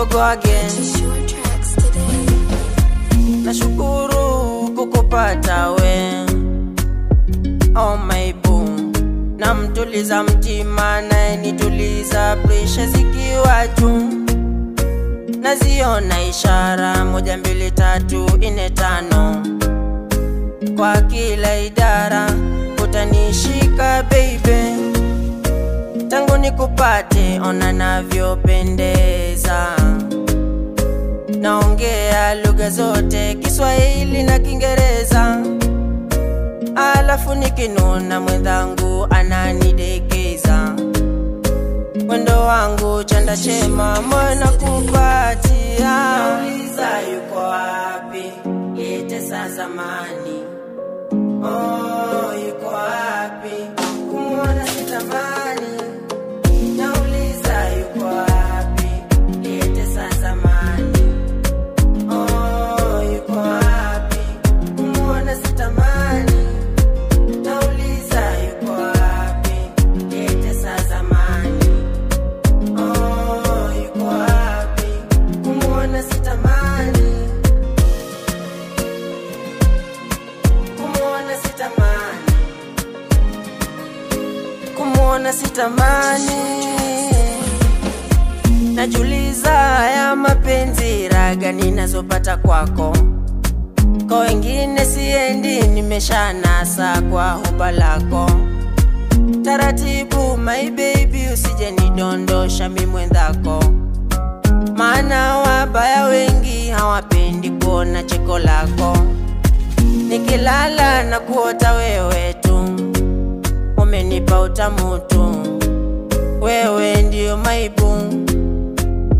So go again. Nashukuru kukupata we, oh my boo. Namtuliza mtima naye nituliza, pressure zikiwa juu. Naziona ishara 1 2 3 4 5 kwa kila idara, utanishika baby. Tangu nikupate ona navyopendeza, naongea lugha zote, Kiswahili na Kiingereza. Alafu nikinuna mwenzangu ananidekeza, wendo wangu chanda chema mwana kupatia. Nauliza yuko wapi yetesa zamani, oh yuko wapi kumwona sitamani. Nauliza yuko wapi yetesa zamani, oh yuko wapi kumwona sitamani. Nauliza yuko wapi yetesa zamani, oh yuko wapi kumwona sitamani. Kumwona sitamani, kumwona sitamani. Najuliza ya mapenzi raga ninazopata kwako, kwa wengine siendi, nimeshanasa kwa huba lako. Taratibu my baby, usije nidondosha mimi mwenzako, maana wabaya wengi hawapendi kuona cheko lako. Nikilala na kuota wewe tu, umenipa utamu tu, wewe ndio my boo,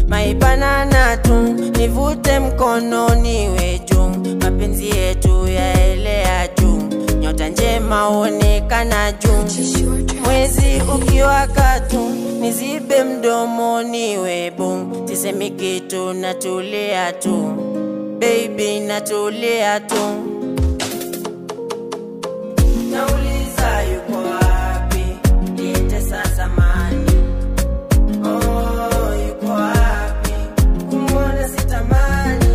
my banana tu. Nivute mkono niwe juu, mapenzi yetu yaelea juu, nyota njema onekana juu. Mwezi ukiwaka tu, nizibe mdomo niwe boo, sisemi kitu natulia tu, baby natulia tu. Nauliza yuko wapi yetesa zamani, oh yuko wapi kumwona sitamani.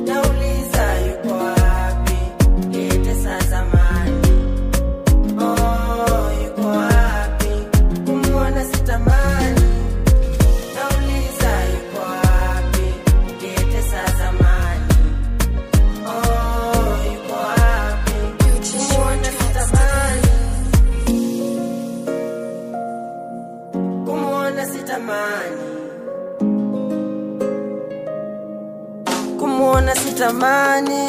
Nauliza yuko wapi yetesa zamani, oh yuko wapi kumwona sitamani. Nauliza yuko wapi yetesa zamani, oh yuko wapi kumwona sitamani. Kumwona sitamani, kumwona sitamani.